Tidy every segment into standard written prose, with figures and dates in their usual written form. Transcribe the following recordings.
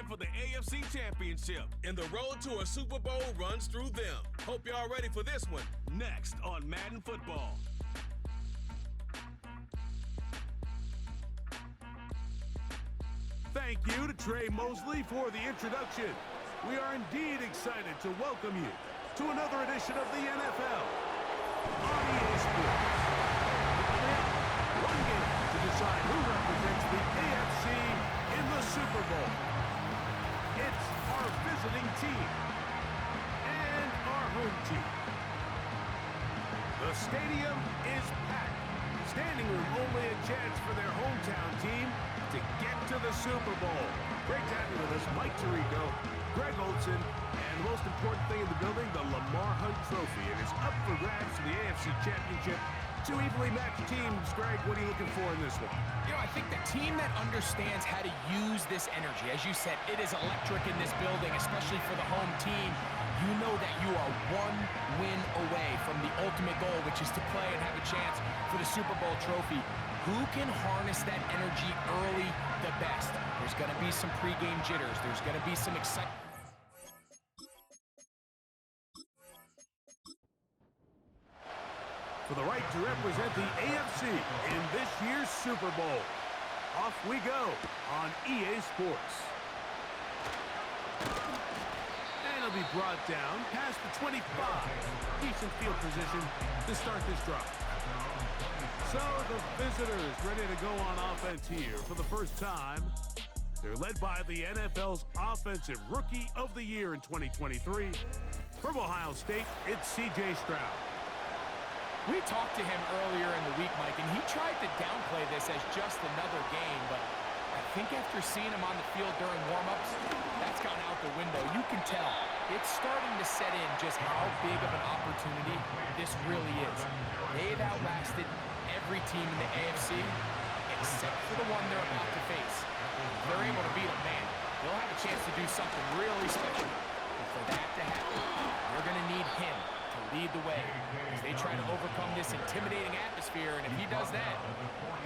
for the AFC Championship, and the road to a Super Bowl runs through them. Hope y'all ready for this one. Next on Madden Football. Thank you to Trey Mosley for the introduction. We are indeed excited to welcome you to another edition of the NFL on EA Sports. One game to decide who represents the AFC in the Super Bowl. It's our visiting team and our home team. The stadium is packed. Standing room only a chance for their hometown team to get to the Super Bowl. Great to have you with us, Mike Tirico, Greg Olson, and the most important thing in the building, the Lamar Hunt Trophy. It is up for grabs for the AFC Championship. Two evenly matched teams. Greg, what are you looking for in this one? You know, I think the team that understands how to use this energy, as you said, it is electric in this building, especially for the home team. You know that you are one win away from the ultimate goal, which is to play and have a chance for the Super Bowl trophy. Who can harness that energy early the best? There's going to be some pregame jitters. There's going to be some excitement. For the right to represent the AFC in this year's Super Bowl. Off we go on EA Sports. And it'll be brought down past the 25. Decent field position to start this drive. So the visitors ready to go on offense here for the first time. They're led by the NFL's Offensive Rookie of the Year in 2023. From Ohio State, it's C.J. Stroud. We talked to him earlier in the week, Mike, and he tried to downplay this as just another game, but I think after seeing him on the field during warm-ups, that's gone out the window. You can tell it's starting to set in just how big of an opportunity this really is. They've outlasted every team in the AFC except for the one they're about to face. If they're able to beat them, man, they'll have a chance to do something really special. But for that to happen, they're going to need him to lead the way as they try to overcome this intimidating atmosphere, and if he does that,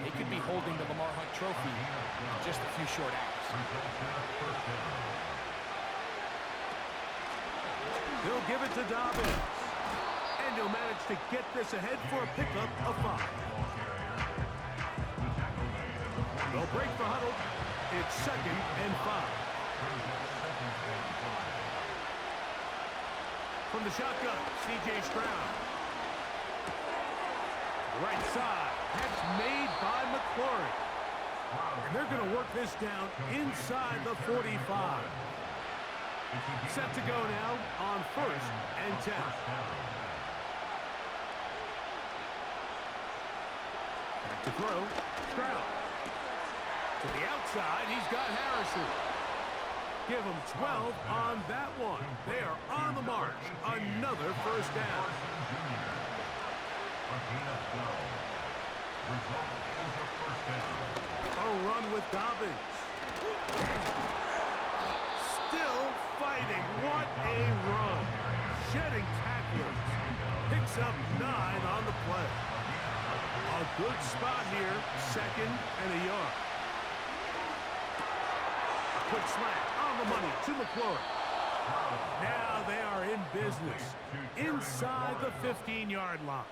they could be holding the Lamar Hunt Trophy in just a few short hours. He'll give it to Dobbins, and he'll manage to get this ahead for a pickup of 5. They'll break the huddle. It's 2nd and 5. From the shotgun, C.J. Stroud. Right side, that's made by McLaurin. And they're going to work this down inside the 45. Set to go now on 1st and 10. Back to throw, Stroud. To the outside, he's got Harrison. Give them 12 on that one. They are on the march. Another first down. A run with Dobbins. Still fighting. What a run. Shedding tacklers. Picks up 9 on the play. A good spot here. 2nd and a yard. A quick slant. On the money to McLaurin. Now they are in business inside the 15-yard line.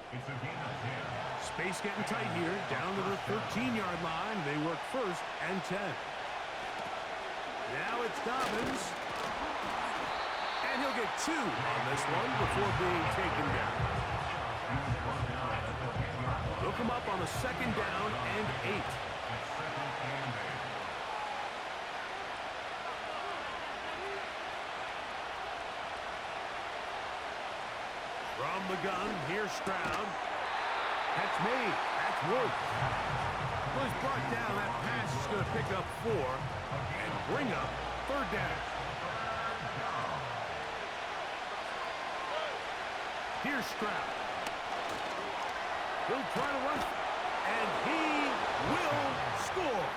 Space getting tight here. Down to the 13-yard line. They work 1st and 10. Now it's Dobbins. And he'll get 2 on this one before being taken down. They'll come up on a 2nd down and 8. From the gun, here's Stroud. That's made. That's Wood. Well, he's brought down. That pass is going to pick up 4 and bring up 3rd down. Here's Stroud. He'll try to run, and he will score.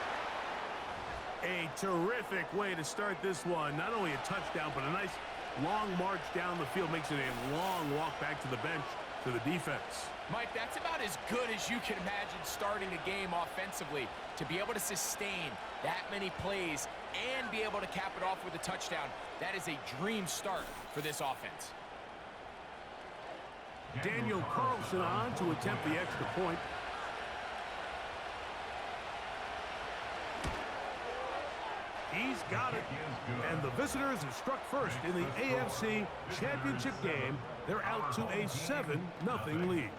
A terrific way to start this one. Not only a touchdown, but a nice long march down the field. Makes it a long walk back to the bench to the defense. Mike, that's about as good as you can imagine starting a game offensively. To be able to sustain that many plays and be able to cap it off with a touchdown, that is a dream start for this offense. Daniel Carlson on to attempt the extra point. He's got it. And the visitors have struck first in the AFC Championship game. They're out to a 7-0 lead.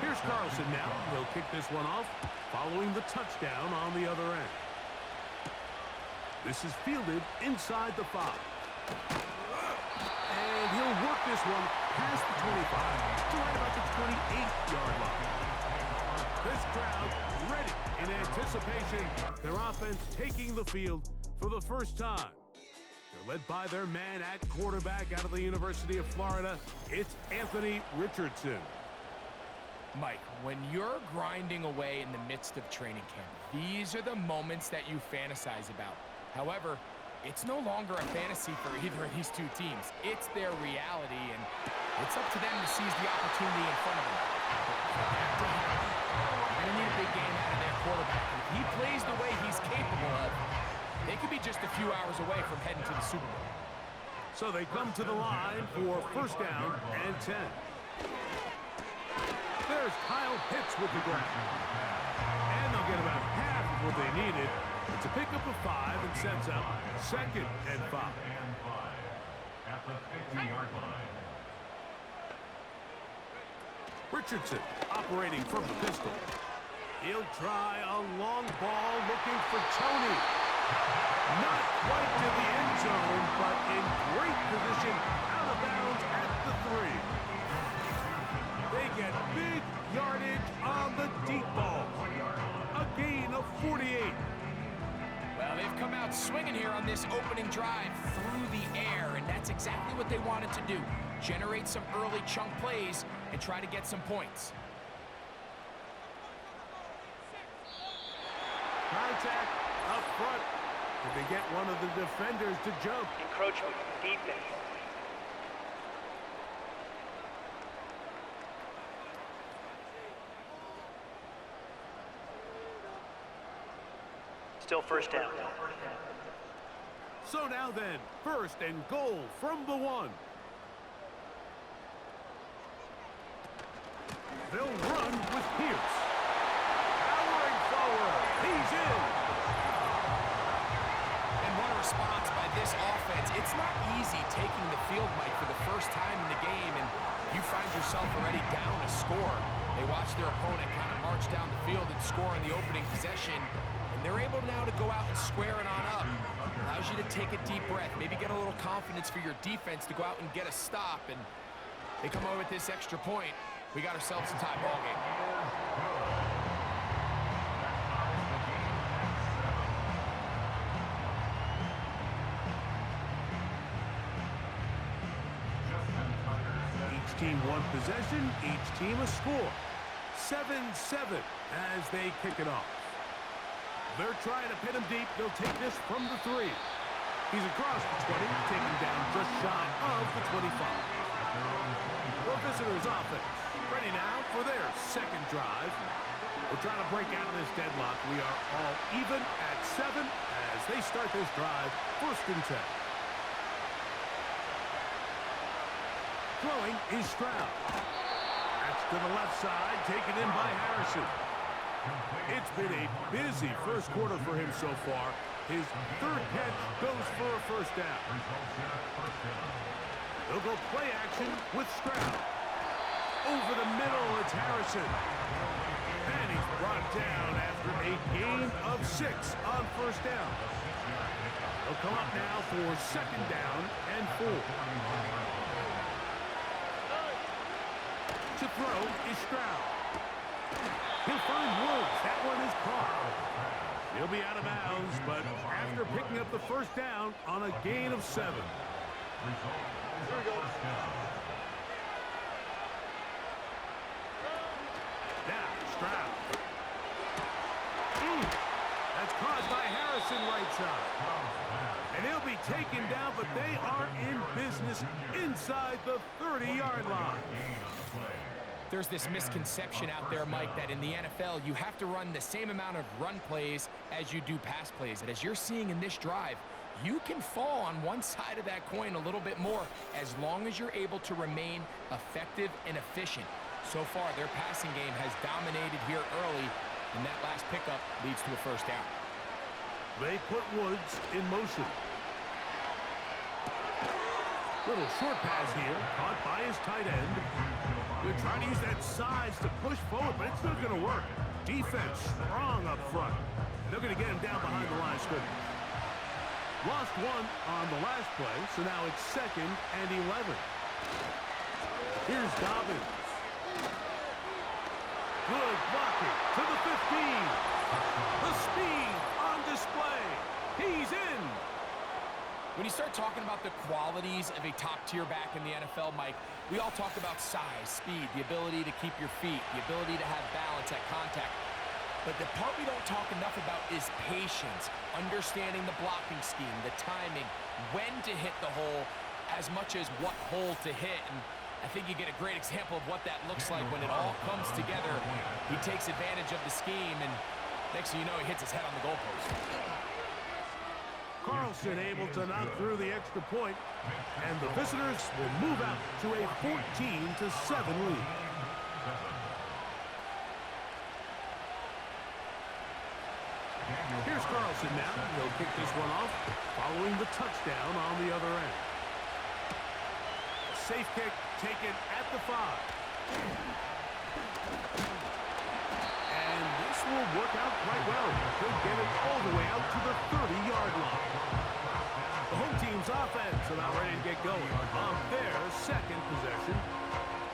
Here's Carlson now. He'll kick this one off following the touchdown on the other end. This is fielded inside the 5. And he'll work this one past the 25 to right about the 28-yard line. This crowd ready in anticipation. Their offense taking the field for the first time. They're led by their man at quarterback out of the University of Florida. It's Anthony Richardson. Mike, when you're grinding away in the midst of training camp, these are the moments that you fantasize about. However, it's no longer a fantasy for either of these two teams. It's their reality, and it's up to them to seize the opportunity in front of them. They're going to need a big game out of their quarterback. And if he plays the way he's capable of, they could be just a few hours away from heading to the Super Bowl. So they come to the line for first down and 10. There's Kyle Pitts with the grab. And they'll get about half of what they needed. It's a pickup of 5 and sets up 2nd and 5. At the 50-yard line. Richardson operating from the pistol. He'll try a long ball looking for Tony. Not quite to the end zone, but in great position out of bounds at the 3. They get big yardage on the deep ball. A gain of 48. Well, they've come out swinging here on this opening drive through the air, and that's exactly what they wanted to do. Generate some early chunk plays and try to get some points. Contact up front. Did they get one of the defenders to jump? Encroachment, defense. Still first down. So now then, first and goal from the 1. They'll run with Pierce. Powering forward. He's in. And what a response by this offense. It's not easy taking the field, Mike, for the first time in the game, and you find yourself already down a score. They watch their opponent kind of march down the field and score in the opening possession. They're able now to go out and square it on up. Allows you to take a deep breath, maybe get a little confidence for your defense to go out and get a stop. And they come over with this extra point. We got ourselves a tie ball game. Each team one possession, each team a score. 7-7 as they kick it off. They're trying to pin him deep. They'll take this from the 3. He's across the 20, taken down just shy of the 25. The visitors' offense ready now for their second drive. We're trying to break out of this deadlock. We are all even at 7 as they start this drive, first and 10. Throwing is Stroud. That's to the left side, taken in by Harrison. It's been a busy first quarter for him so far. His 3rd catch goes for a first down. They'll go play action with Stroud. Over the middle, it's Harrison. And he's brought down after a gain of 6 on first down. They'll come up now for 2nd down and 4. To throw is Stroud. He'll find Woods. That one is caught. He'll be out of bounds, but after picking up the first down on a gain of 7. Here we go. Now, Stroud. That's caused by Harrison right side. And he'll be taken down, but they are in business inside the 30-yard line. There's this misconception out there, Mike, that in the NFL, you have to run the same amount of run plays as you do pass plays. And as you're seeing in this drive, you can fall on one side of that coin a little bit more as long as you're able to remain effective and efficient. So far, their passing game has dominated here early, and that last pickup leads to a first down. They put Woods in motion. Little short pass here, caught by his tight end. They're trying to use that size to push forward, but it's not going to work. Defense strong up front. They're going to get him down behind the line of scrimmage. Lost one on the last play, so now it's 2nd and 11. Here's Dobbins. Good blocking to the 15. The speed on display. He's in. When you start talking about the qualities of a top-tier back in the NFL, Mike, we all talk about size, speed, the ability to keep your feet, the ability to have balance at contact. But the part we don't talk enough about is patience, understanding the blocking scheme, the timing, when to hit the hole, as much as what hole to hit. And I think you get a great example of what that looks like when it all comes together. He takes advantage of the scheme, and next thing you know, he hits his head on the goalpost. Carlson able to knock through the extra point, and the visitors will move out to a 14-7 lead. Here's Carlson now. He'll kick this one off, following the touchdown on the other end. A safe kick taken at the 5. And this will work out quite well. They'll get it all the way out to the 30-yard line. The home team's offense about ready to get going on their 2nd possession.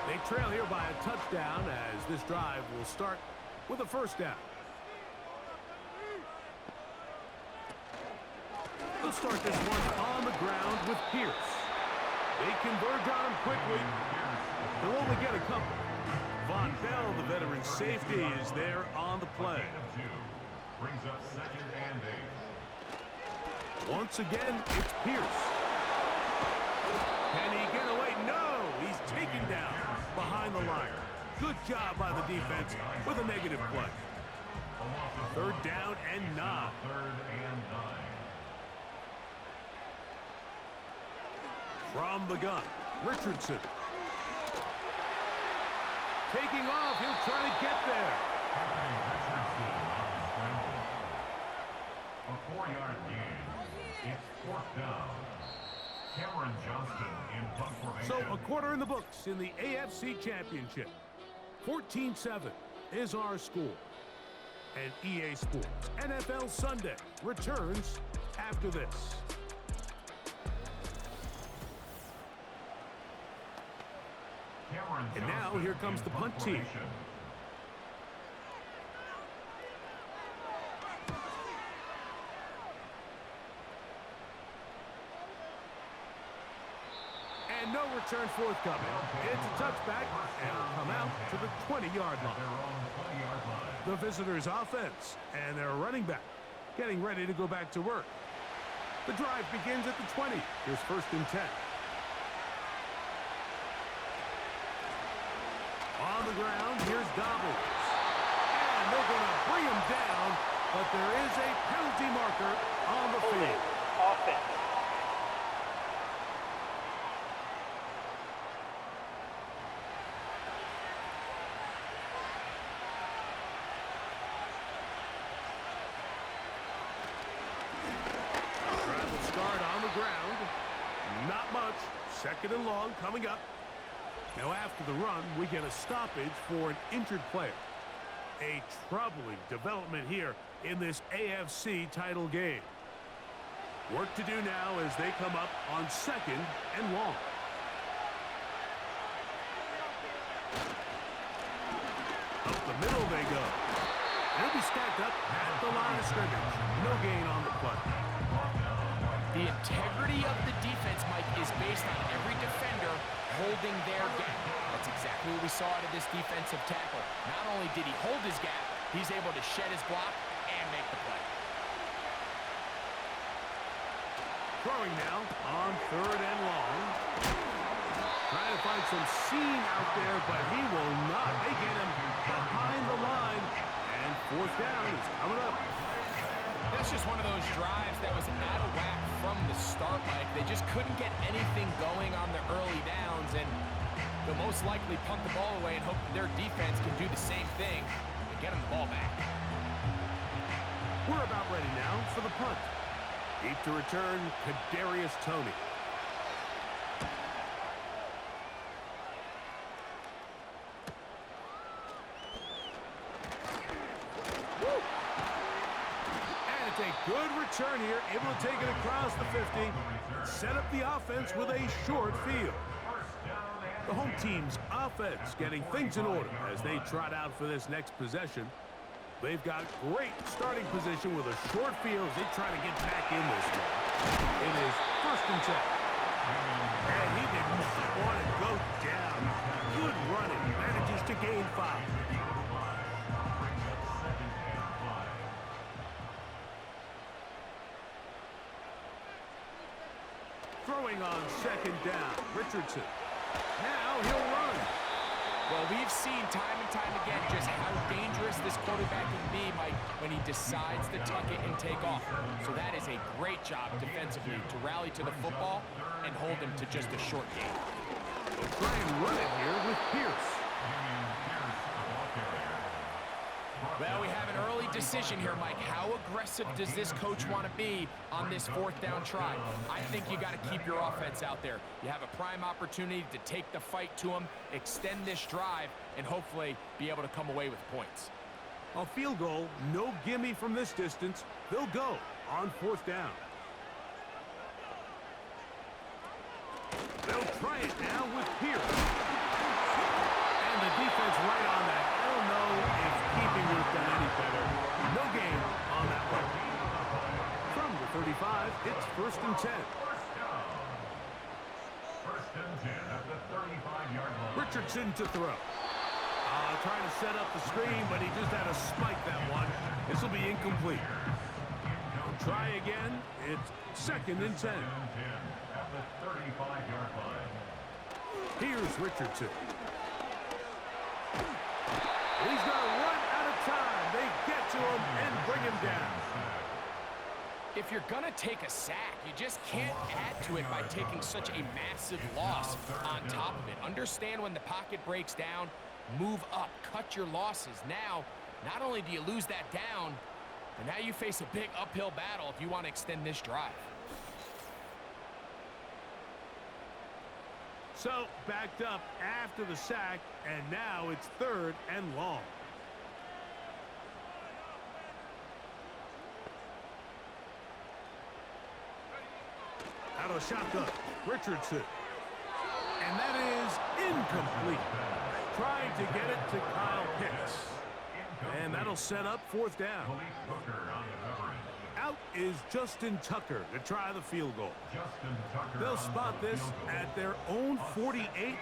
They trail here by a touchdown as this drive will start with a first down. They'll start this one on the ground with Pierce. They converge on him quickly. They'll only get a couple. Von Bell, the veteran safety, is there on the play. Brings up 2nd and 8. Once again, it's Pierce. Can he get away? No! He's taken down behind the line. Good job by the defense with a negative play. 3rd down and 9. 3rd and 9. From the gun, Richardson. Taking off, he'll try to get there. A 4-yard gain. It's 4th down. Cameron Johnston in punt formation. So a quarter in the books in the AFC Championship. 14-7 is our score. And EA Sports NFL Sunday returns after this. And now here comes the punt team. And no return forthcoming. It's a touchback, and it'll come out to the 20-yard line. The visitors' offense and their running back getting ready to go back to work. The drive begins at the 20. Here's 1st and 10. On the ground, here's Dobbins. And they're going to bring him down, but there is a penalty marker on the field. Offense. Travel start on the ground. Not much. 2nd and long coming up. Now after the run, we get a stoppage for an injured player. A troubling development here in this AFC title game. Work to do now as they come up on 2nd and long. Up the middle they go. They'll be stacked up at the line of scrimmage. No gain on the play. The integrity of the defense, Mike, is based on every defender holding their gap. That's exactly what we saw out of this defensive tackle. Not only did he hold his gap, he's able to shed his block and make the play. Throwing now on 3rd and long. Trying to find some seam out there, but he will not. They get him behind the line. And 4th down is coming up. That's just one of those drives that was out of whack from the start, Mike. They just couldn't get anything going on the early downs, and they'll most likely punt the ball away and hope that their defense can do the same thing and get them the ball back. We're about ready now for the punt. Deep to return, Kadarius Toney. A good return here, able to take it across the 50, set up the offense with a short field. The home team's offense getting things in order as they trot out for this next possession. They've got great starting position with a short field as they try to get back in this one. It is 1st and 10. And he did not want to go down. Good running, manages to gain 5. Throwing on 2nd down, Richardson. Now he'll run. Well, we've seen time and time again just how dangerous this quarterback can be, Mike, when he decides to tuck it and take off. So that is a great job defensively to rally to the football and hold him to just a short game. They'll try and run it here with Pierce. Well, we have an early decision here, Mike. How aggressive does this coach want to be on this 4th down try? I think you got to keep your offense out there. You have a prime opportunity to take the fight to him, extend this drive, and hopefully be able to come away with points. A field goal, no gimme from this distance. They'll go on 4th down. They'll try it now with Pierce. And the defense right on that. I don't know if keeping would have done any better. No gain on that one. From the 35, it's 1st and 10. 1st and 10 at the 35-yard line. Richardson to throw. Trying to set up the screen, but he just had to spike that one. This will be incomplete. They'll try again. It's 2nd and 10. At the 35-yard line. Here's Richardson. He's going to run out of time. They get to him and bring him down. If you're going to take a sack, you just can't add to it by taking such a massive loss on top of it. Understand when the pocket breaks down, move up, cut your losses. Now, not only do you lose that down, but now you face a big uphill battle if you want to extend this drive. So, backed up after the sack, and now it's 3rd and long. Out of the shotgun, Richardson. And that is incomplete. Trying to get it to Kyle Pitts. And that'll set up 4th down. Out is Justin Tucker to try the field goal. They'll spot this at their own 48,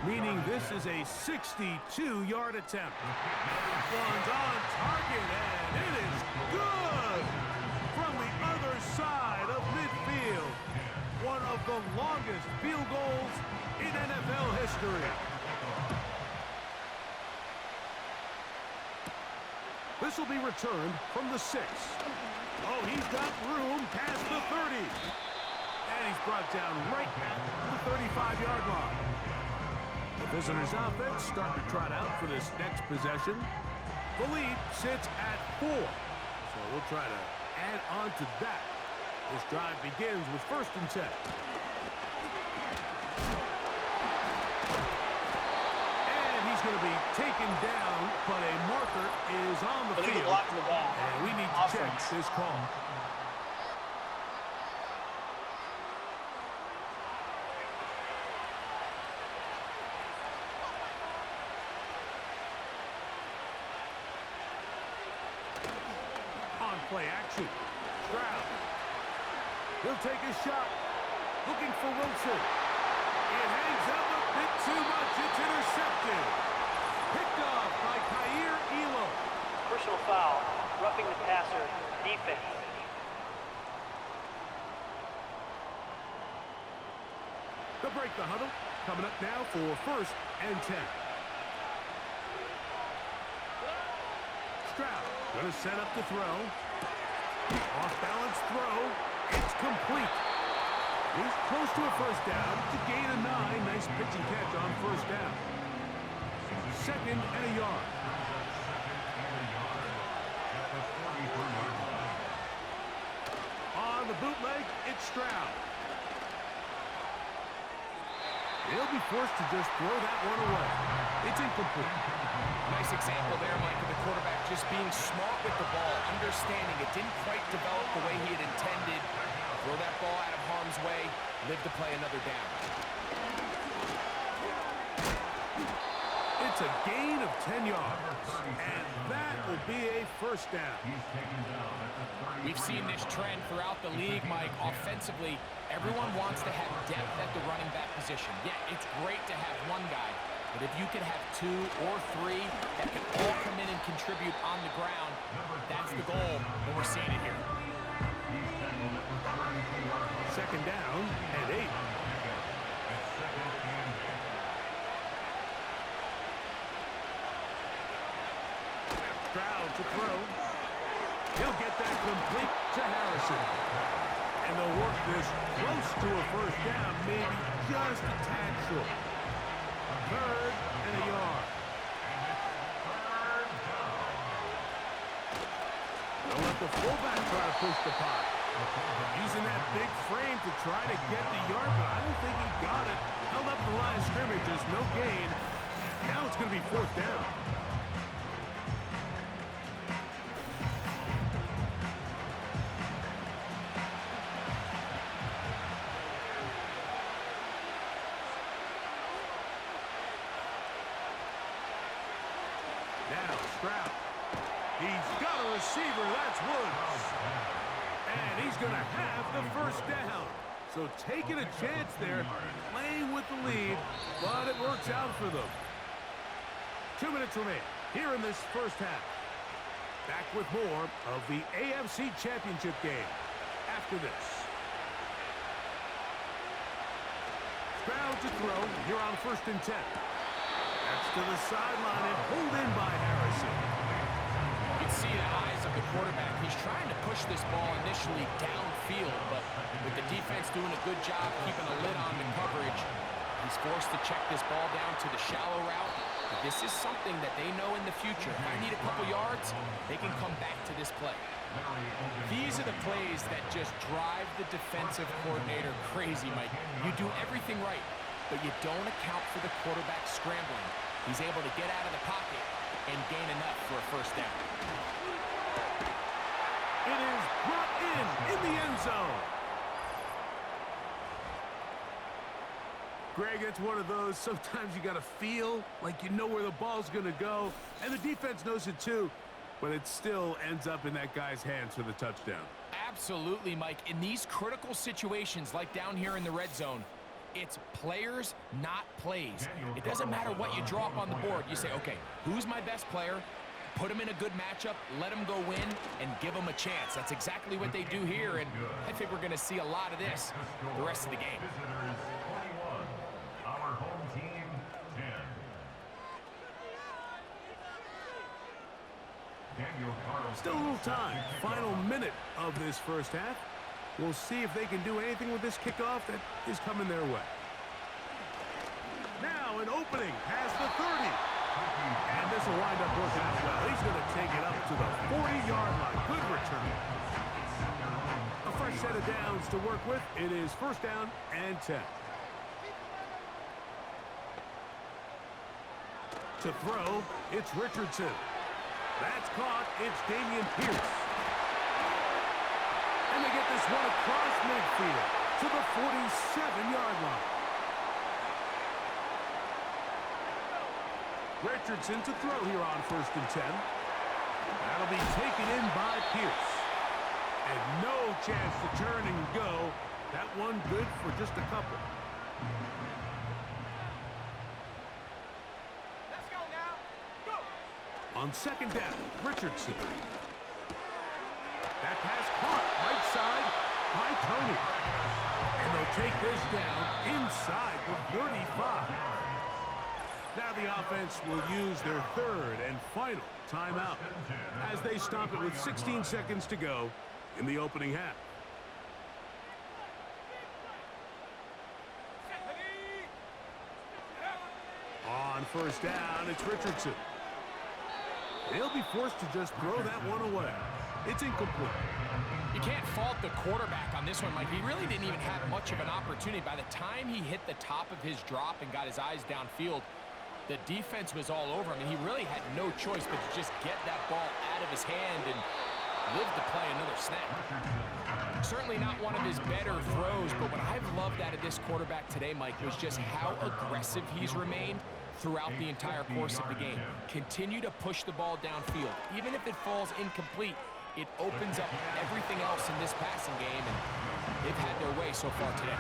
meaning this is a 62-yard attempt. One's on target, and it is good from the other side of midfield. One of the longest field goals in NFL history. This will be returned from the 6. Oh, he's got room past the 30. And he's brought down right at the 35-yard line. The visitors' offense starting to trot out for this next possession. The lead sits at 4. So we'll try to add on to that. This drive begins with 1st and 10. Going to be taken down, but a marker is on the field. And we need to check this call. On play action. Stroud. He'll take a shot. Looking for Wilson. It hangs up a bit too much. It's intercepted. Picked off by Khair Elo. Personal foul, roughing the passer, defense. They'll break the huddle. Coming up now for 1st and 10. Stroud going to set up the throw. Off-balance throw. It's complete. He's close to a 1st down to gain a 9. Nice pitch and catch on 1st down. 2nd and a yard. On the bootleg, it's Stroud. He'll be forced to just throw that one away. It's incomplete. Nice example there, Mike, of the quarterback just being smart with the ball, understanding it didn't quite develop the way he had intended. Throw that ball out of harm's way, live to play another down. It's a gain of 10 yards, and that will be a 1st down. We've seen this trend throughout the league, Mike. Offensively, everyone wants to have depth at the running back position. Yeah, it's great to have one guy, but if you can have 2 or 3 that can all come in and contribute on the ground, that's the goal, and we're seeing it here. 2nd down and 8. Stroud to throw. He'll get that complete to Harrison. And they'll work this close to a 1st down, maybe just a tad short. 3rd and a yard. They'll let the fullback try to push the pot. Using that big frame to try to get the yard, but I don't think he got it. Held up the line of scrimmage, just no gain. Now it's going to be 4th down. Now Stroud. He's got a receiver. That's Woods. And he's going to have the 1st down. So taking a chance there, playing with the lead, but it works out for them. 2 minutes remain here in this 1st half. Back with more of the AFC Championship game after this. Stroud to throw here on 1st and 10. That's to the sideline and pulled in by Harrison. You can see the eyes of the quarterback. He's trying to push this ball initially downfield, but with the defense doing a good job keeping a lid on the coverage, he's forced to check this ball down to the shallow route. But this is something that they know in the future. If I need a couple yards, they can come back to this play. These are the plays that just drive the defensive coordinator crazy, Mike. You do everything right, but you don't account for the quarterback scrambling. He's able to get out of the pocket and gain enough for a 1st down. It is brought in the end zone. Greg, it's one of those, sometimes you got to feel like you know where the ball's going to go, and the defense knows it too, but it still ends up in that guy's hands for the touchdown. Absolutely, Mike. In these critical situations, like down here in the red zone, it's players, not plays. It doesn't matter what you draw up on the board. You say, okay, who's my best player? Put him in a good matchup, let him go win, and give him a chance. That's exactly what they do here, and I think we're going to see a lot of this the rest of the game. Visitors 21, our home team 10. Still a little time. Final minute of this 1st half. We'll see if they can do anything with this kickoff that is coming their way. Now an opening past the 30. And this will wind up working out well. He's going to take it up to the 40-yard line. Good return. A fresh set of downs to work with. It is 1st down and 10. To throw, it's Richardson. That's caught. It's Dameon Pierce. And they get this one across midfield to the 47-yard line. Richardson to throw here on 1st and 10. That'll be taken in by Pierce. And no chance to turn and go. That one good for just a couple. Let's go now. Go! On 2nd down, Richardson. That pass caught right side by Tony. And they'll take this down inside the 35. Now the offense will use their third and final timeout as they stop it with 16 seconds to go in the opening half. On first down, it's Richardson. They'll be forced to just throw that one away. It's incomplete. You can't fault the quarterback on this one, Mike. He really didn't even have much of an opportunity. By the time he hit the top of his drop and got his eyes downfield, the defense was all over him, and he really had no choice but to just get that ball out of his hand and live to play another snap. Certainly not one of his better throws, but what I've loved out of this quarterback today, Mike, was just how aggressive he's remained throughout the entire course of the game. Continue to push the ball downfield. Even if it falls incomplete, it opens up everything else in this passing game, and they've had their way so far today.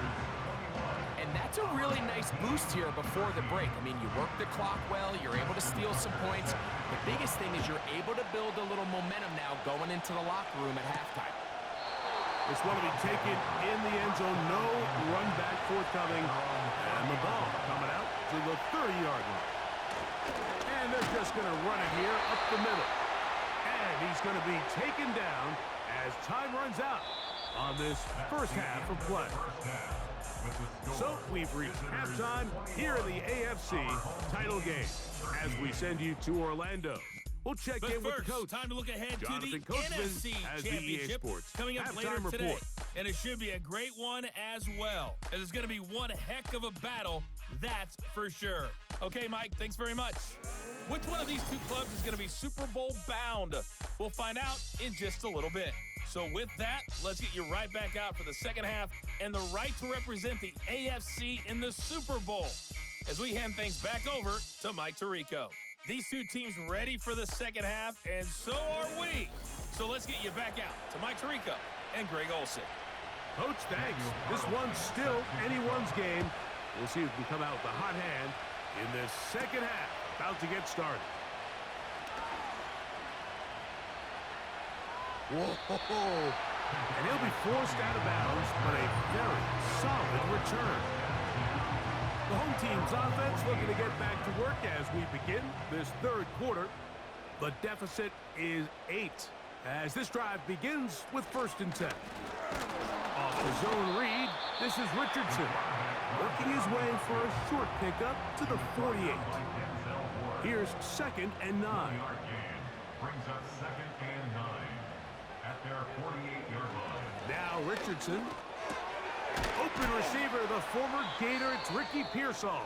And that's a really nice boost here before the break. I mean, you work the clock well, you're able to steal some points. The biggest thing is you're able to build a little momentum now going into the locker room at halftime. This one will be taken in the end zone. No run back forthcoming. And the ball coming out to the 30-yard line. And they're just going to run it here up the middle. And he's going to be taken down as time runs out on this first half of play. So we've reached halftime here in the AFC title game as we send you to Orlando. We'll check But in first, with the coach. time to look ahead Jonathan to the Coachman NFC as the EA Championship Sports coming up later halftime today. report. And it should be a great one as well. And it's going to be one heck of a battle, that's for sure. Okay, Mike, thanks very much. Which one of these two clubs is going to be Super Bowl bound? We'll find out in just a little bit. So with that, let's get you right back out for the second half and the right to represent the AFC in the Super Bowl as we hand things back over to Mike Tirico. These two teams ready for the second half, and so are we. So let's get you back out to Mike Tirico and Greg Olsen. Coach, thanks. This one's still anyone's game. We'll see who can come out with a hot hand in this second half. About to get started. Whoa. And he'll be forced out of bounds, but a very solid return. The home team's offense looking to get back to work as we begin this third quarter. The deficit is 8 as this drive begins with 1st and 10. Off the zone read, this is Richardson working his way for a short pickup to the 48. Here's 2nd and 9. Brings up 2nd and 9 at their 48-yard line. Now Richardson. Open receiver, the former Gator, it's Ricky Pearsall.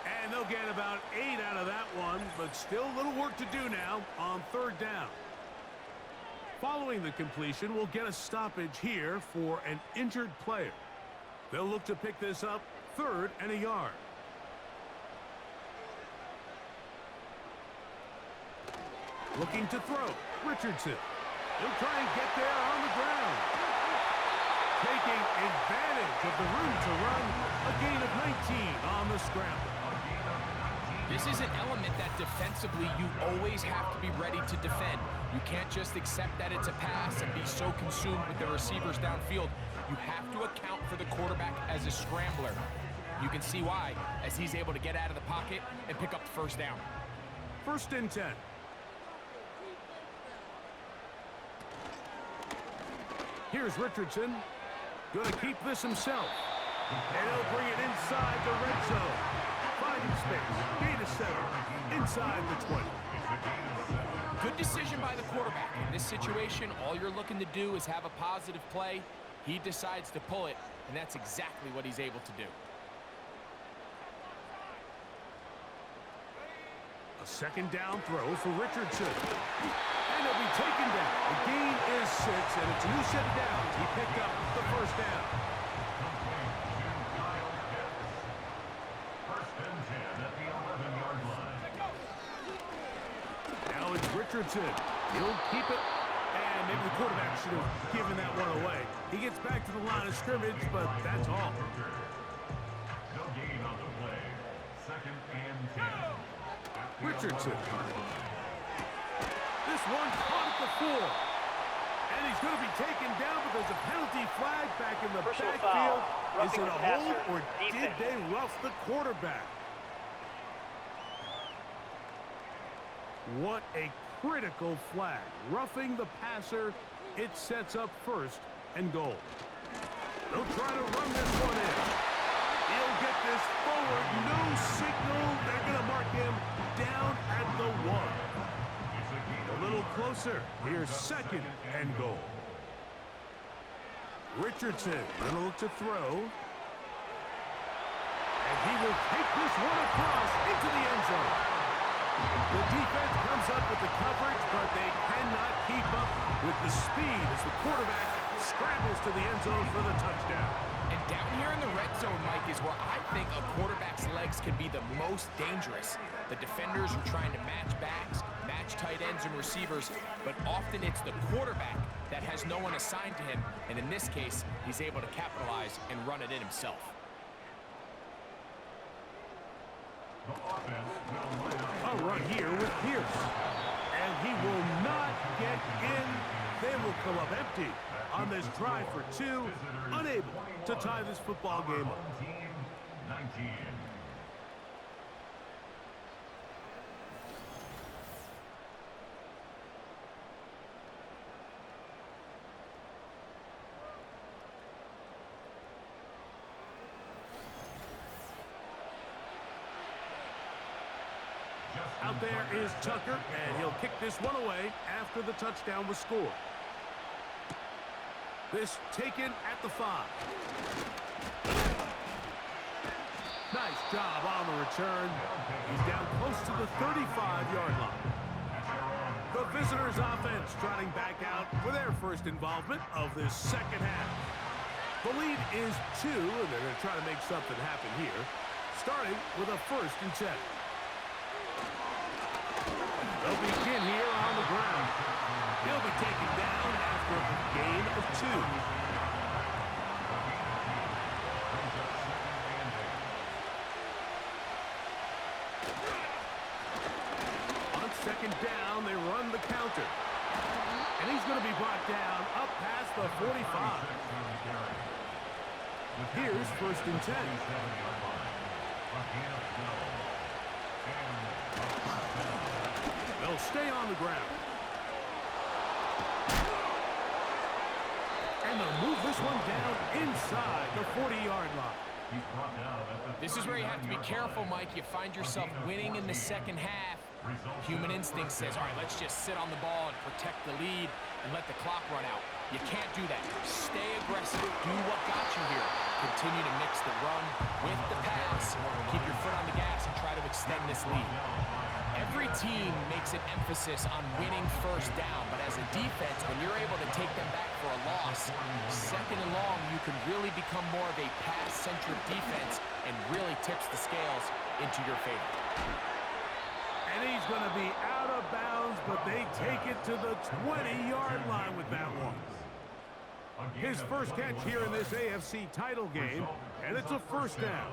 And they'll get about 8 out of that one, but still a little work to do now on 3rd down. Following the completion, we'll get a stoppage here for an injured player. They'll look to pick this up 3rd and a yard. Looking to throw, Richardson. He'll try and get there on the ground. Taking advantage of the room to run, a gain of 19 on the scramble. This is an element that defensively you always have to be ready to defend. You can't just accept that it's a pass and be so consumed with the receivers downfield. You have to account for the quarterback as a scrambler. You can see why, as he's able to get out of the pocket and pick up the 1st down. 1st and 10. Here's Richardson. Going to keep this himself. And he'll bring it inside the red zone. Finding space. Gain of 7. Inside the 20. Good decision by the quarterback. In this situation, all you're looking to do is have a positive play. He decides to pull it, and that's exactly what he's able to do. A 2nd down throw for Richardson. And he'll be taken down. The gain is 6, and it's a new set of downs. He picked up the 1st down. 1st and 10 at the 11-yard line. Now it's Richardson. He'll keep it. And maybe the quarterback should have given that one away. He gets back to the line of scrimmage, but that's all. No gain on the play. 2nd and 10. Richardson. This one caught at the 4. And he's going to be taken down, but there's a penalty flag back in the Personal backfield. foul. Is it Roughing a the passer. hold, or did Defense. they rough the quarterback? What a critical flag. Roughing the passer. It sets up first and goal. They'll try to run this one in. He'll get this forward. No signal. They're going to mark him down at the 1. A little closer. Here's second and goal. Richardson going to look to throw. And he will take this one across into the end zone. The defense comes up with the coverage, but they cannot keep up with the speed as the quarterback scrambles to the end zone for the touchdown. And down here in the red zone, Mike, is where I think a quarterback's legs can be the most dangerous. The defenders are trying to match backs, match tight ends and receivers, but often it's the quarterback that has no one assigned to him, and in this case, he's able to capitalize and run it in himself. A run here with Pierce. And he will not get in. They will come up empty on this try for 2, unable to tie this football game up. Out there is Tucker, and he'll kick this one away after the touchdown was scored. This taken at the 5. Nice job on the return. He's down close to the 35-yard line. The visitors' offense trotting back out for their first involvement of this second half. The lead is 2, and they're going to try to make something happen here, starting with a 1st and 10. They'll begin here on the ground. He'll be taken down after a gain of 2. On second down, they run the counter. And he's going to be brought down up past the 45. Here's 1st and 10. They'll stay on the ground. And they'll move this one down inside the 40-yard line. This is where you have to be careful, Mike. You find yourself winning in the second half. Human instinct says, all right, let's just sit on the ball and protect the lead and let the clock run out. You can't do that. Stay aggressive. Do what got you here. Continue to mix the run with the pass. Keep your foot on the gas and try to extend this lead. Every team makes an emphasis on winning first down, but as a defense, when you're able to take them back for a loss, second and long, you can really become more of a pass-centric defense and really tips the scales into your favor. And he's going to be out of bounds, but they take it to the 20-yard line with that one. His first catch here in this AFC title game, and it's a 1st down.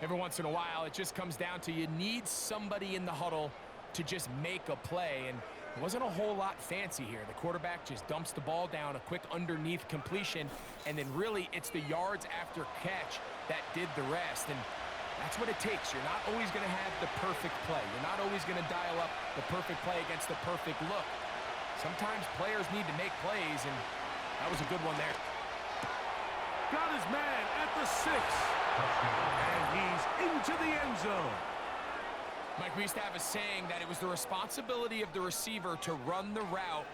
Every once in a while, it just comes down to you need somebody in the huddle to just make a play, and it wasn't a whole lot fancy here. The quarterback just dumps the ball down, a quick underneath completion, and then really it's the yards after catch that did the rest, and that's what it takes. You're not always going to have the perfect play. You're not always going to dial up the perfect play against the perfect look. Sometimes players need to make plays, and that was a good one there. Got his man at the 6. And he's into the end zone. Mike, we used to have a saying that it was the responsibility of the receiver to run the route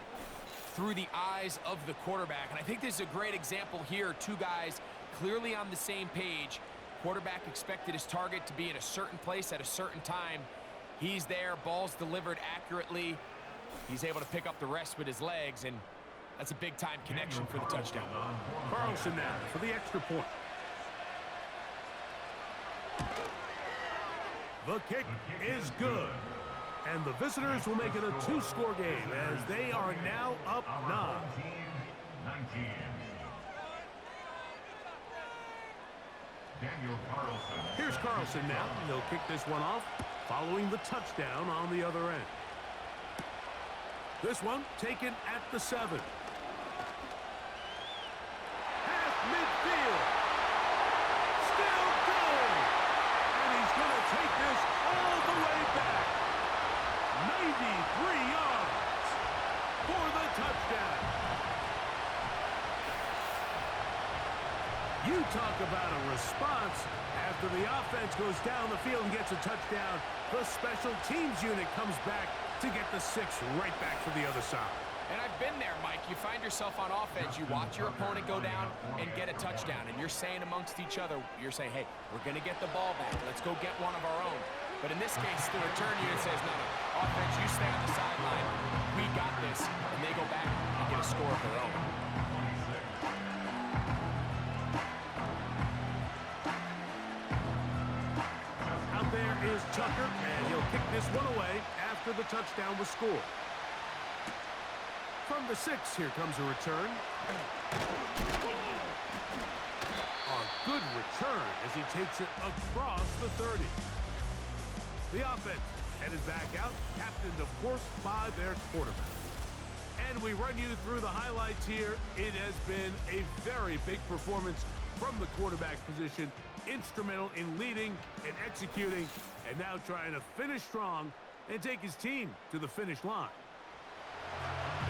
through the eyes of the quarterback. And I think this is a great example here. 2 guys clearly on the same page. Quarterback expected his target to be in a certain place at a certain time. He's there, ball's delivered accurately. He's able to pick up the rest with his legs, and that's a big-time connection for the touchdown. Carlson now for the extra point. The kick is good. And the visitors will make it a 2-score game as they are now up 9. Here's Carlson now. He'll kick this one off following the touchdown on the other end. This one taken at the 7. midfield. Still going. And he's going to take this all the way back. 93 yards for the touchdown. You talk about a response. After the offense goes down the field and gets a touchdown, the special teams unit comes back to get the 6 right back for the other side. And I've been there, Mike. You find yourself on offense, you watch your opponent go down and get a touchdown, and you're saying amongst each other, you're saying, hey, we're going to get the ball back. Let's go get one of our own. But in this case, the return unit says, no, offense, you stay on the sideline. We got this. And they go back and get a score of their own. Out there is Tucker, and he'll kick this one away after the touchdown was scored. From the 6, here comes a return. A good return as he takes it across the 30. The offense headed back out, captained, of course, by their quarterback. And we run you through the highlights here. It has been a very big performance from the quarterback position, instrumental in leading and executing, and now trying to finish strong and take his team to the finish line.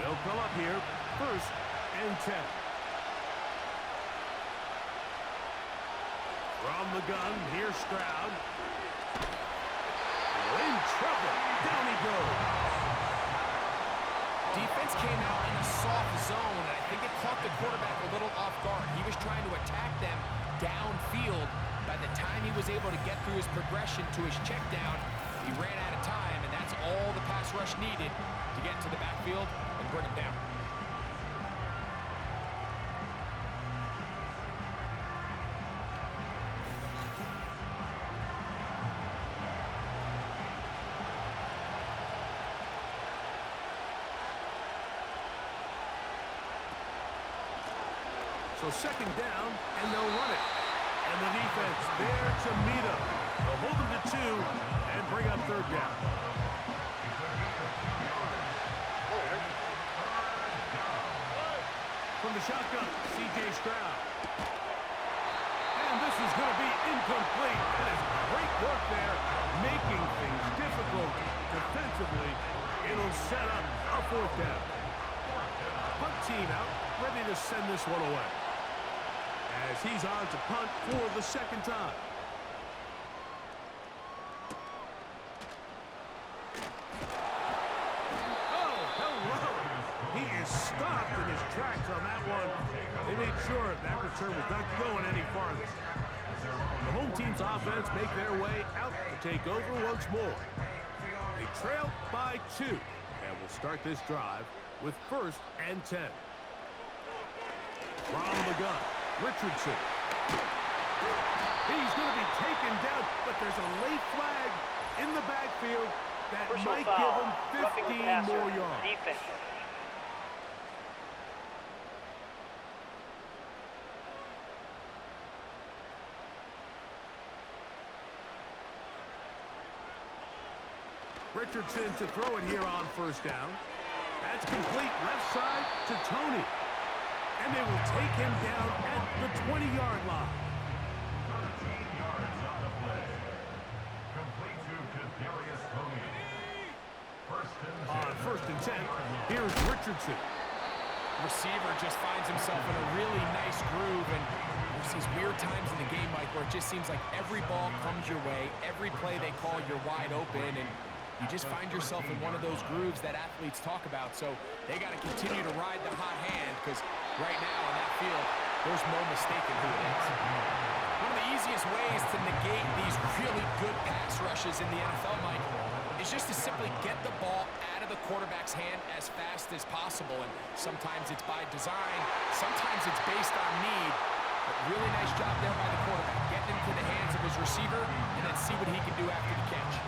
They'll come up here, 1st and 10. From the gun, here's Stroud. In trouble. Down he goes. Defense came out in a soft zone, and I think it caught the quarterback a little off guard. He was trying to attack them downfield. By the time he was able to get through his progression to his check down, he ran out of time, and that's all the pass rush needed to get to the backfield and bring him down. So 2nd down, and they'll run it. And the defense there to meet him. They'll hold him to 2 and bring up 3rd down. From the shotgun, C.J. Stroud. And this is going to be incomplete. That is great work there, making things difficult defensively. It'll set up a 4th down. Punt team out, ready to send this one away. As he's on to punt for the 2nd time. Oh, hello! He is stopped in his tracks on that one. They made sure that return was not going any farther. The home team's offense make their way out to take over once more. They trail by 2, and will start this drive with 1st and 10. From the gun, Richardson. He's going to be taken down, but there's a late flag in the backfield that Personal might foul. give him Roughing the 15 passer. more yards. Defense. Richardson to throw it here on 1st down. That's complete left side to Tony. And they will take him down at the 20-yard line. 13 yards on the play. Complete to Kadarius Toney. 1st and 10. 1st and 10, here's Richardson. Receiver just finds himself in a really nice groove, and there's these weird times in the game, Mike, where it just seems like every ball comes your way, every play they call, you're wide open, and you just find yourself in one of those grooves that athletes talk about. So they got to continue to ride the hot hand, because right now on that field, there's no mistaking who it is. One of the easiest ways to negate these really good pass rushes in the NFL, Mike, is just to simply get the ball out of the quarterback's hand as fast as possible. And sometimes it's by design, sometimes it's based on need. But really nice job there by the quarterback, getting into the hands of his receiver and then see what he can do after the catch.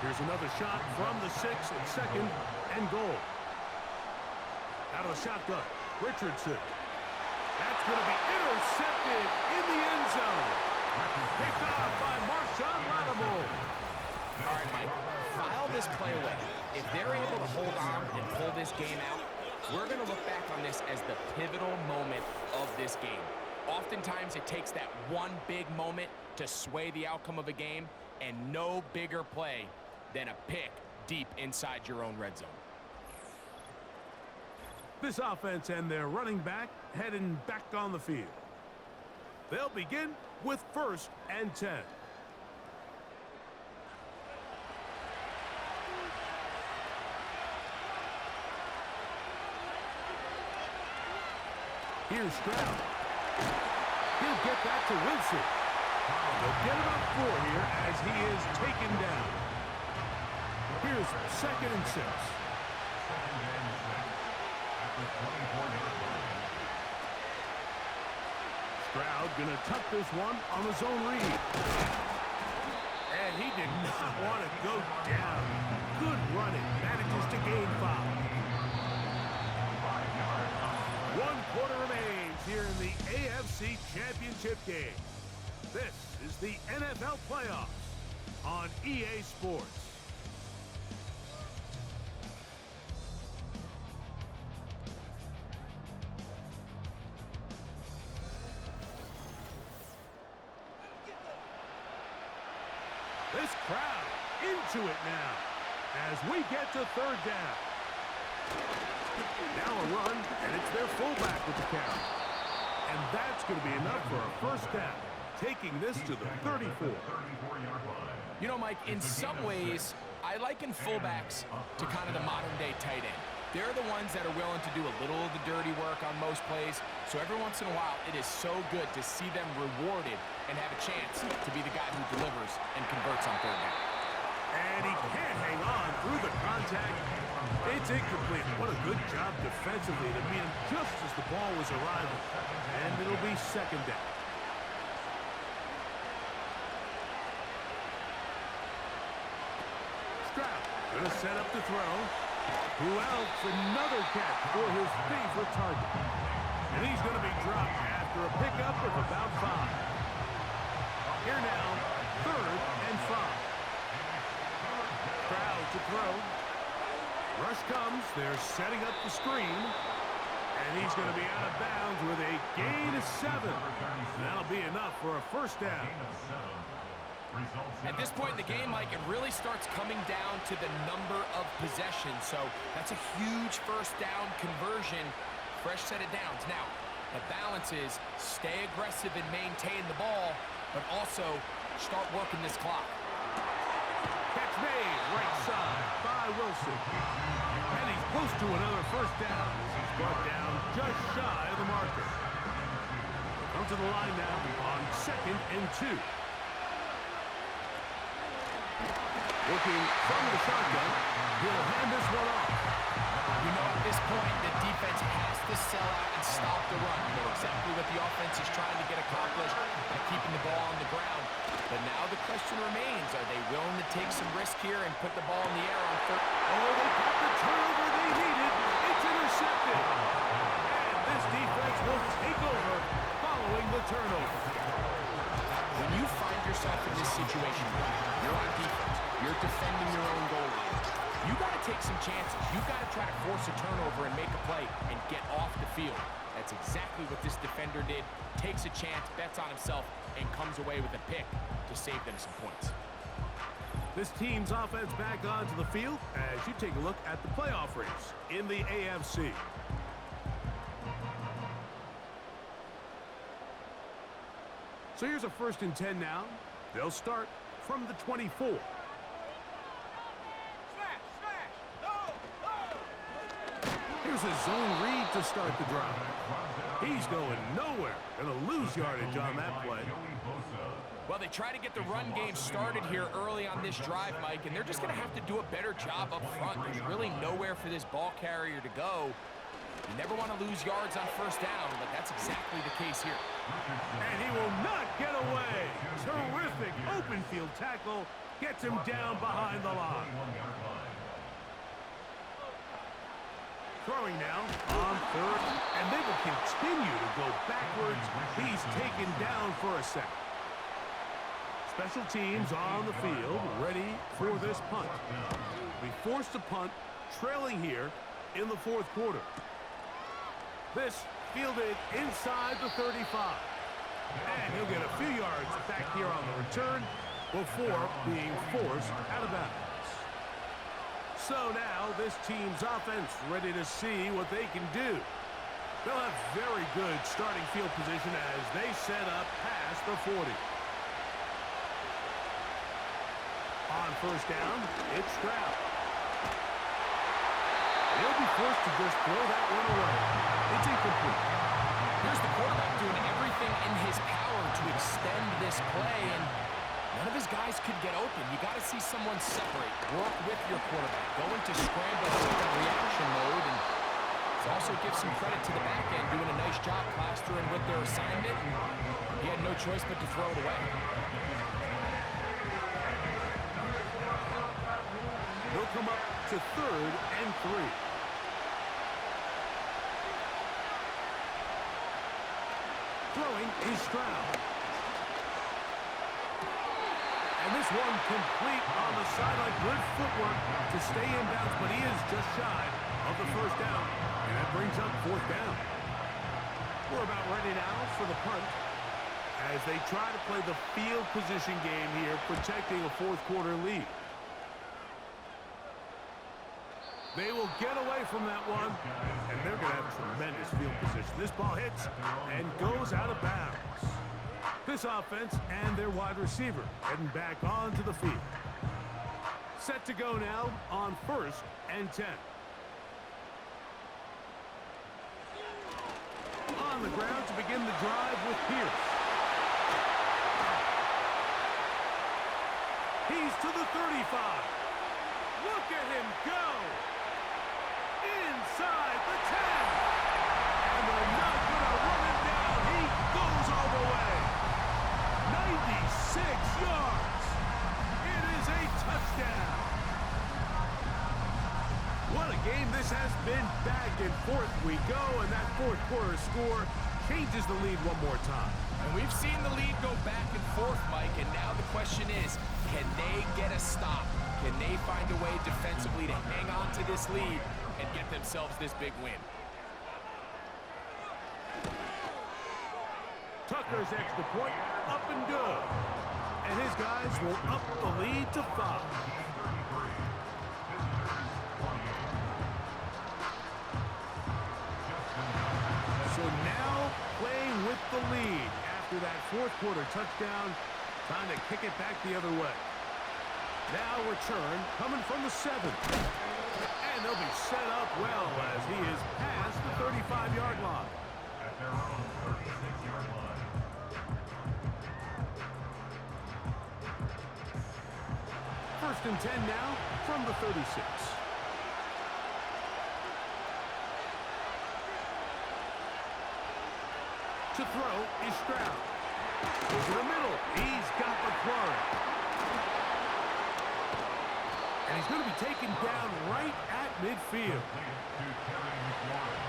Here's another shot from the 6 and 2nd and goal. Out of the shotgun, Richardson. That's going to be intercepted in the end zone. Picked off by Marshawn Lattimore. All right, Mike, file this play away. If they're able to hold on and pull this game out, we're going to look back on this as the pivotal moment of this game. Oftentimes, it takes that one big moment to sway the outcome of a game, and no bigger play than a pick deep inside your own red zone. This offense and their running back heading back on the field. They'll begin with 1st and 10. Here's Stroud. He'll get that to Wilson. They'll get about 4 here as he is taken down. Here's 2nd and 6. Stroud gonna tuck this one on his own read. And he did not want to go down. Good running. Manages to gain 5. 1 quarter remains here in the AFC Championship game. This is the NFL playoffs on EA Sports. This crowd into it now as we get to 3rd down. Now a run, and it's their fullback with the count. And that's going to be enough for a 1st down, taking this to the 34. You know, Mike, in some ways, I liken fullbacks to kind of the modern-day tight end. They're the ones that are willing to do a little of the dirty work on most plays. So every once in a while, it is so good to see them rewarded and have a chance to be the guy who delivers and converts on 3rd down. And he can't hang on through the contact. It's incomplete. What a good job defensively to meet him just as the ball was arriving. And it'll be 2nd down. Stroud gonna set up the throw. Who else? Another catch for his favorite target. And he's going to be dropped after a pickup of about 5. Here now, 3rd and 5. Stroud to throw. Rush comes. They're setting up the screen. And he's going to be out of bounds with a gain of 7. That'll be enough for a 1st down. At this point in the game, Mike, it really starts coming down to the number of possessions. So that's a huge 1st down conversion. Fresh set of downs. Now, the balance is stay aggressive and maintain the ball, but also start working this clock. Catch made right side by Wilson. And he's close to another 1st down. He's brought down just shy of the marker. Come to the line now on 2nd and 2. Looking from the shotgun, he'll hand this one off. You know, at this point, the defense has to sell out and stop the run. You know exactly what the offense is trying to get accomplished by keeping the ball on the ground. But now the question remains, are they willing to take some risk here and put the ball in the air on 3rd? Oh, they got the turnover they needed. It's intercepted. And this defense will take over following the turnover. When you find yourself in this situation, you're on defense, you're defending your own goal line, you got to take some chances. You got to try to force a turnover and make a play and get off the field. That's exactly what this defender did. Takes a chance, bets on himself, and comes away with a pick to save them some points. This team's offense back onto the field as you take a look at the playoff race in the AFC. So here's a 1st and 10 now. They'll start from the 24. Here's a zone read to start the drive. He's going nowhere. Gonna lose yardage on that play. Well, they try to get the run game started here early on this drive, Mike, and they're just going to have to do a better job up front. There's really nowhere for this ball carrier to go. You never want to lose yards on 1st down, but that's exactly the case here. And he will not get away. Terrific open field tackle. Gets him down behind the line. Throwing now on 3rd, and they will continue to go backwards. He's taken down for a sack. Special teams on the field, ready for this punt. We forced a punt, trailing here in the 4th quarter. This fielded inside the 35. And he'll get a few yards back here on the return before being forced out of bounds. So now this team's offense ready to see what they can do. They'll have very good starting field position as they set up past the 40. On first down, it's Stroud. He'll be forced to just throw that one away. It's incomplete. Here's the quarterback doing everything in his power to extend this play, and none of his guys could get open. You got to see someone separate, work with your quarterback, go into scramble reaction mode, and also give some credit to the back end, doing a nice job plastering with their assignment, and he had no choice but to throw it away. They'll come up to 3rd and 3. Throwing is Stroud. And this one complete on the sideline. Good footwork to stay in bounds, but he is just shy of the first down. And that brings up 4th down. We're about ready now for the punt as they try to play the field position game here, protecting a 4th quarter lead. They will get away from that one, and they're going to have tremendous field position. This ball hits and goes out of bounds. This offense and their wide receiver heading back onto the field. Set to go now on 1st and 10. On the ground to begin the drive with Pierce. He's to the 35. Look at him go! Inside the 10. And they're not going to run him down. He goes all the way. 96 yards. It is a touchdown. What a game this has been. Back and forth we go, and that 4th quarter score changes the lead one more time. And we've seen the lead go back and forth, Mike, and now the question is, can they get a stop? Can they find a way defensively to hang on to this lead and get themselves this big win? Tucker's extra point up and good. And his guys will up the lead to 5. So now playing with the lead after that 4th quarter touchdown. Time to kick it back the other way. Now return coming from the 7. And they'll be set up well as he is past the 35-yard line. At their own 36-yard line. First and 10 now from the 36. To throw is Stroud. Over the middle. He's got McLaurin. And he's going to be taken down right at midfield. To Terry McLaurin.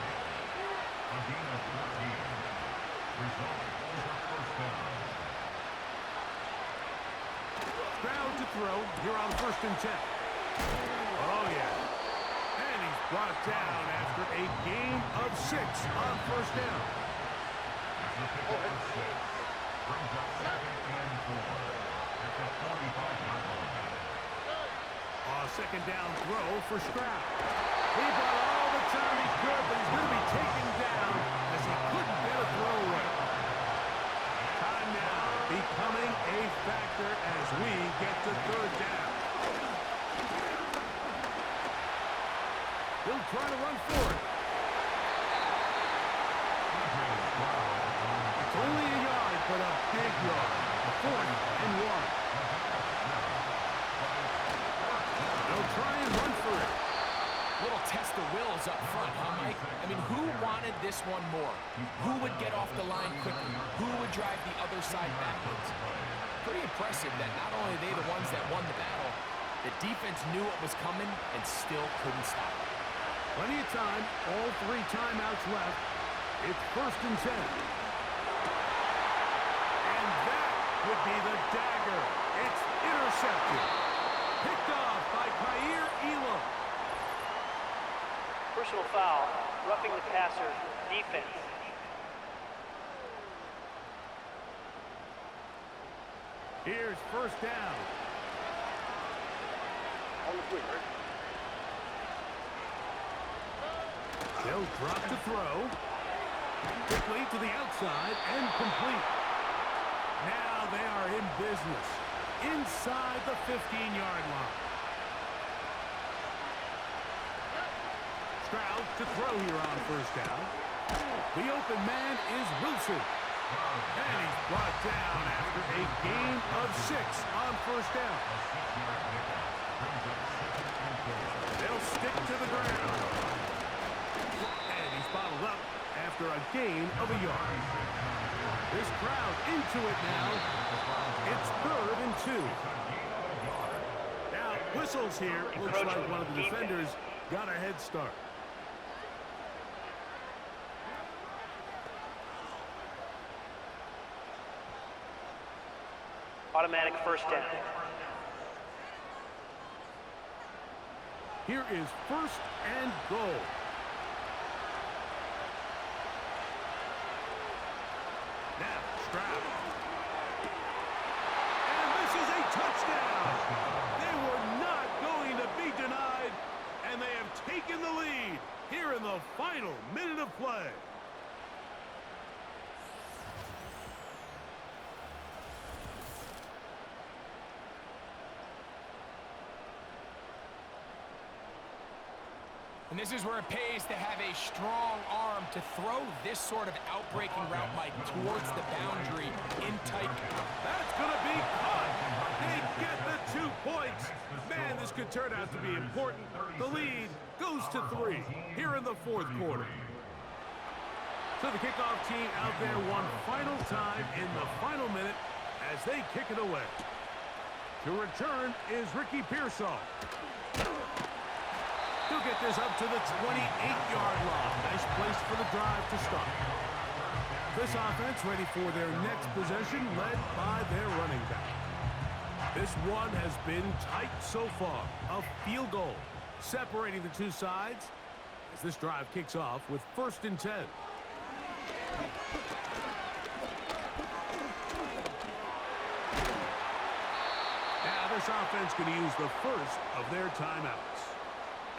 A gain of 14. Result is a first down. Stroud to throw here on 1st and 10. Oh, yeah. And he's brought down after a gain of 6 on 1st down. The pick up of 6. Brings up 2nd and 4. At the 45-yard line. Second down throw for Stroud. He brought all the time he could, but he's going to be taken down as he couldn't get a throw away. Time now becoming a factor as we get to 3rd down. He'll try to run for it. It's only a yard, but a big yard. 4th and 1. They'll try and run for it. Little test of wills up front, huh, Mike? I mean, who wanted this one more? Who would get off the line quickly? Who would drive the other side backwards? Pretty impressive that not only are they the ones that won the battle, the defense knew what was coming and still couldn't stop it. Plenty of time. All 3 timeouts left. It's 1st and 10. And that would be the dagger. It's intercepted. Picked off by Khair Elam. Personal foul, roughing the passer, defense. Here's first down. They'll drop to throw. Quickly to the outside and complete. Now they are in business inside the 15-yard line. Stroud to throw here on first down. The open man is Wilson. And he's brought down after a gain of 6 on first down. They'll stick to the ground. And he's bottled up after a gain of a yard. This crowd into it now. It's 3rd and 2. Now, whistles here. Looks like one of the defenders got a head start. Automatic first down. Here is first and goal. Now, Stroud. And this is a touchdown. They were not going to be denied, and they have taken the lead here in the final minute of play. And this is where it pays to have a strong arm to throw this sort of outbreaking route, Mike, towards the boundary in tight. That's going to be caught. They get the 2 points. Man, this could turn out to be important. The lead goes to 3 here in the 4th quarter. So the kickoff team out there one final time in the final minute as they kick it away. To return is Ricky Pearsall. He'll get this up to the 28-yard line. Nice place for the drive to start. This offense ready for their next possession, led by their running back. This one has been tight so far. A field goal separating the two sides as this drive kicks off with 1st and 10. Now this offense going to use the first of their timeouts.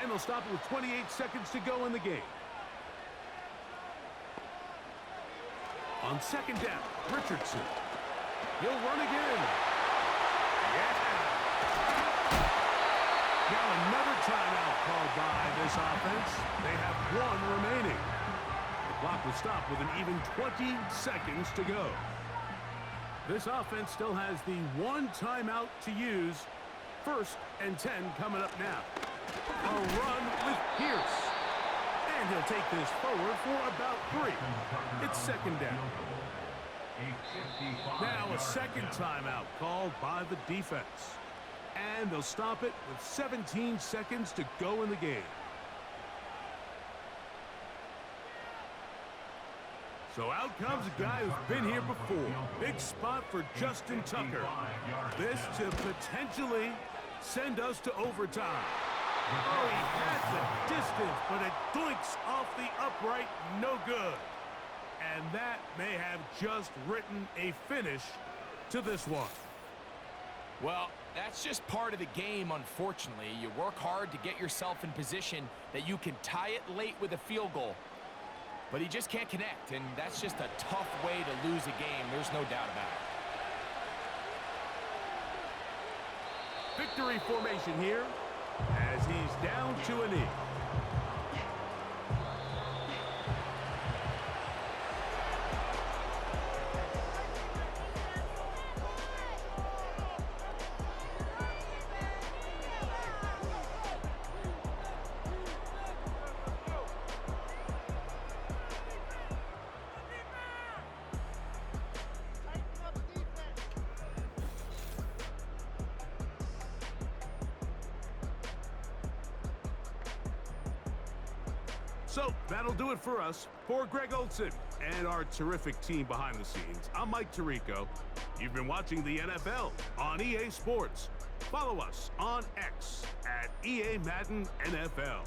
And they'll stop it with 28 seconds to go in the game. On 2nd down, Richardson. He'll run again. Yeah. Now another timeout called by this offense. They have 1 remaining. The clock will stop with an even 20 seconds to go. This offense still has the 1 timeout to use. 1st and 10 coming up now. A run with Pierce. And he'll take this forward for about 3. It's 2nd down. Now a 2nd timeout called by the defense. And they'll stop it with 17 seconds to go in the game. So out comes a guy who's been here before. Big spot for Justin Tucker. This to potentially send us to overtime. Oh, he had the distance, but it doinks off the upright, no good. And that may have just written a finish to this one. Well, that's just part of the game, unfortunately. You work hard to get yourself in position that you can tie it late with a field goal. But he just can't connect, and that's just a tough way to lose a game. There's no doubt about it. Victory formation here as he's down to a knee. So that'll do it for us. For Greg Olson and our terrific team behind the scenes, I'm Mike Tirico. You've been watching the NFL on EA Sports. Follow us on X at EA Madden NFL.